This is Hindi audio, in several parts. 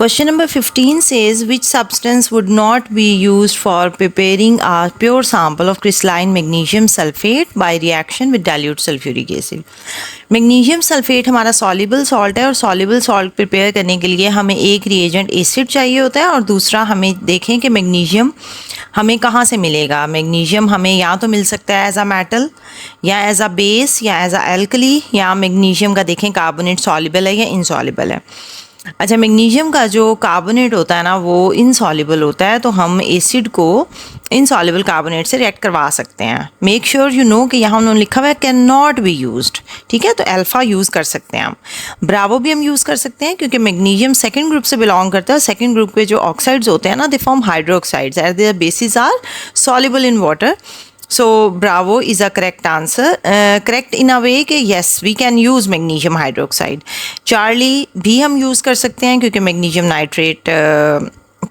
Question number 15 says, which substance would not be used for preparing a pure sample of crystalline magnesium sulfate by reaction with dilute sulfuric acid? Magnesium sulphate हमारा सॉल्युबल सॉल्ट है और सॉल्युबल सॉल्ट प्रिपेयर करने के लिए हमें एक रिएजेंट एसिड चाहिए होता है और दूसरा हमें देखें कि मैग्नीशियम हमें कहाँ से मिलेगा। मैग्नीशियम हमें या तो मिल सकता है एज अ मेटल या एज अ बेस या एज अ एल्कली, या मैग्नीशियम का देखें कार्बोनेट सॉल्युबल है या इनसॉल्युबल है। अच्छा, मैग्नीशियम का जो कार्बोनेट होता है ना वो इनसॉल्युबल होता है, तो हम एसिड को इनसॉल्युबल कार्बोनेट से रिएक्ट करवा सकते हैं। मेक श्योर यू नो कि यहाँ उन्होंने लिखा हुआ है कैन नॉट बी यूज्ड, ठीक है, तो अल्फा यूज़ कर सकते हैं हम। ब्रावो भी हम यूज़ कर सकते हैं क्योंकि मैग्नीशियम सेकंड ग्रुप से बिलोंग करता है। सेकंड ग्रुप के जो ऑक्साइड्स होते हैं ना, they form hydroxides as their bases are soluble in water. So Bravo is a correct answer. Correct in a way कि yes we can use magnesium hydroxide. Charlie भी हम use कर सकते हैं क्योंकि magnesium nitrate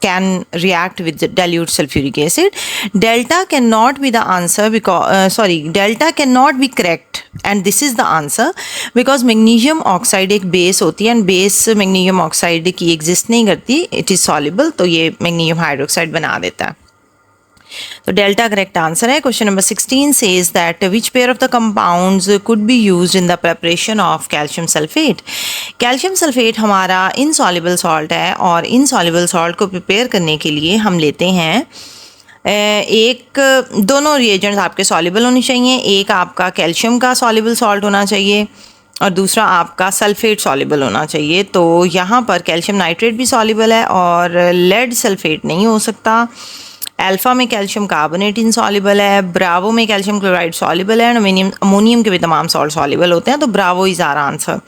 can react with the dilute sulfuric acid. Delta cannot be the answer because delta cannot be correct and this is the answer because magnesium oxide एक base होती है and base magnesium oxide की exist नहीं करती, it is soluble, तो ये magnesium hydroxide बना देता है। तो डेल्टा करेक्ट आंसर है। Question number 16 says that which pair of the compounds could be used in the preparation of calcium sulphate. Calcium sulphate हमारा इनसॉल्युबल सॉल्ट है और इनसॉल्युबल सॉल्ट को प्रिपेयर करने के लिए हम लेते हैं दोनों रिएजेंट्स आपके सॉल्युबल होने चाहिए। एक आपका कैल्शियम का सॉल्युबल सॉल्ट होना चाहिए और दूसरा आपका सल्फेट सॉल्युबल होना चाहिए। तो यहाँ पर कैल्शियम नाइट्रेट भी सॉल्युबल है और लेड सल्फेट नहीं हो सकता। अल्फा में कैल्शियम कार्बोनेट इनसॉल्युबल है, ब्रावो में कैल्शियम क्लोराइड सॉल्युबल है, अमोनियम के भी तमाम सॉल्ट सॉल्युबल होते हैं, तो Bravo is our answer.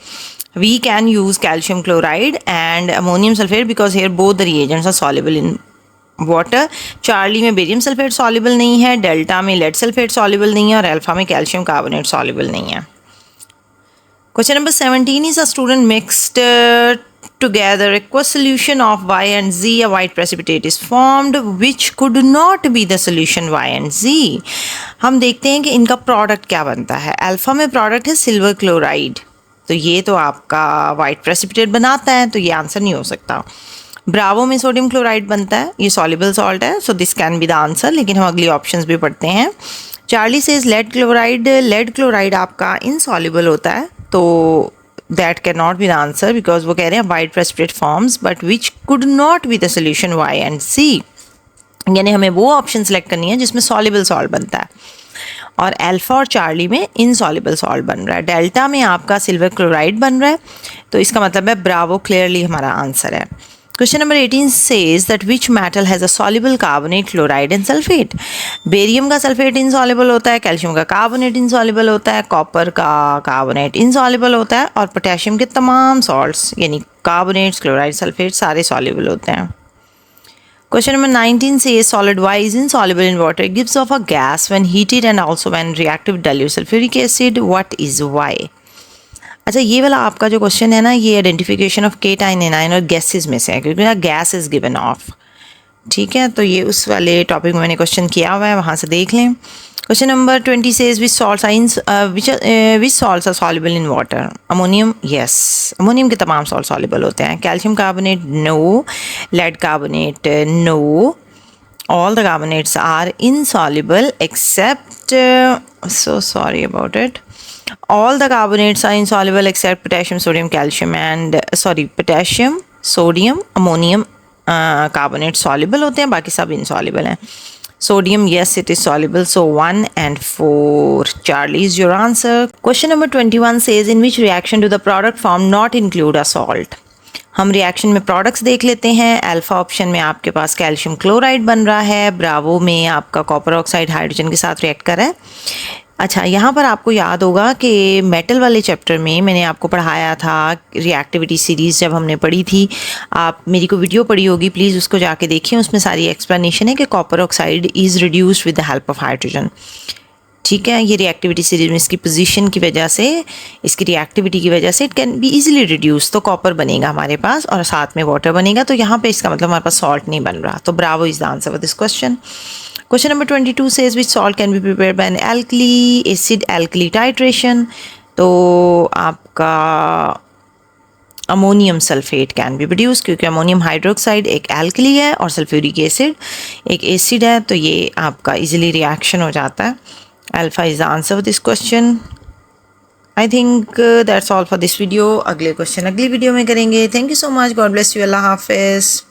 We can use calcium chloride and ammonium sulphate because here both the reagents are soluble in water. Charlie में बेरियम सल्फेट सॉल्युबल नहीं है, डेल्टा में लेड सल्फेट सॉल्युबल नहीं है और अल्फा में कैल्शियम कार्बोनेट सॉल्युबल नहीं है। Question number 17 is a student mixed together aqueous solution of Y and Z. A white precipitate is formed which could not be the solution Y and Z. हम देखते हैं कि इनका प्रोडक्ट क्या बनता है। अल्फा में प्रोडक्ट है सिल्वर क्लोराइड, तो ये तो आपका वाइट प्रेसिपिटेट बनाता है, तो ये आंसर नहीं हो सकता। ब्रावो में सोडियम क्लोराइड बनता है, ये सॉल्युबल सॉल्ट है, so this can be the answer, लेकिन हम अगली ऑप्शंस भी पढ़ते हैं। चार्ली सेज लेड क्लोराइड आपका इनसॉल्युबल होता है, तो that can not be the answer because वो कह रहे हैं white precipitate forms but which could not be the solution Y and C, यानी हमें वो ऑप्शन सेलेक्ट करनी है जिसमें सॉल्युबल सॉल्ट बनता है और अल्फा और चार्ली में इनसॉल्युबल सॉल्ट बन रहा है। डेल्टा में आपका सिल्वर क्लोराइड बन रहा है, तो इसका मतलब है ब्रावो क्लियरली हमारा आंसर है। Question number 18 says that which metal has a soluble carbonate, chloride and sulfate. Barium का सल्फेट इनसॉल्युबल होता है, कैल्शियम का कार्बोनेट इनसॉल्युबल होता है, कॉपर का कार्बोनेट इनसॉल्युबल होता है और पोटेशियम के तमाम सॉल्ट्स यानी कार्बोनेट्स, क्लोराइड, सल्फेट सारे सॉल्युबल होते हैं। Question number 19 says solid Y is insoluble in water. It gives off a gas when heated and also when reactive with dilute sulfuric acid. What is Y? अच्छा, ये वाला आपका जो क्वेश्चन है ना, ये आइडेंटिफिकेशन ऑफ केटाइन एनाइन और गैसेस में से है क्योंकि ना गैस इज गिवन ऑफ, ठीक है, तो ये उस वाले टॉपिक में मैंने क्वेश्चन किया हुआ है, वहाँ से देख लें। Question number 20 says which salts are soluble in water. Ammonium, yes, ammonium के तमाम सॉल्ट सॉल्युबल होते हैं। Calcium carbonate, no. Lead carbonate, no. All the carbonates are insoluble except so sorry about it. All the carbonates are insoluble except potassium, sodium, calcium and potassium, sodium, ammonium carbonate soluble होते हैं, बाकी सब insoluble हैं। Sodium, yes, it is soluble. So 1 and 4. Charlie is your answer. Question number 21 says in which reaction do the product form not include a salt? हम रिएक्शन में प्रोडक्ट्स देख लेते हैं। अल्फा ऑप्शन में आपके पास कैल्शियम क्लोराइड बन रहा है, ब्रावो में आपका कॉपर ऑक्साइड हाइड्रोजन के साथ रिएक्ट कर रहा है। अच्छा, यहाँ पर आपको याद होगा कि मेटल वाले चैप्टर में मैंने आपको पढ़ाया था, रिएक्टिविटी सीरीज़ जब हमने पढ़ी थी, आप मेरी को वीडियो पढ़ी होगी, प्लीज़ उसको जाके देखिए, उसमें सारी एक्सप्लेनेशन है कि copper oxide is reduced with the help of hydrogen, ठीक है। ये रिएक्टिविटी सीरीज में इसकी पोजीशन की वजह से, इसकी रिएक्टिविटी की वजह से it can be easily reduce, तो कॉपर बनेगा हमारे पास और साथ में वाटर बनेगा, तो यहाँ पे इसका मतलब हमारे पास सॉल्ट नहीं बन रहा, तो Bravo is the answer for this question. Question number 22 says which salt can be prepared by an alkali acid alkali titration. तो आपका ammonium sulphate can be produce, क्योंकि अमोनियम हाइड्रोक्साइड एक एल्कली है और सल्फ्यूरिक एसिड एक एसिड है, तो ये आपका इजीली रिएक्शन हो जाता है। Alpha is the answer of this question. I think that's all for this video. अगले क्वेश्चन अगली वीडियो में करेंगे। Thank you so much. God bless you. Allah हाफिज़।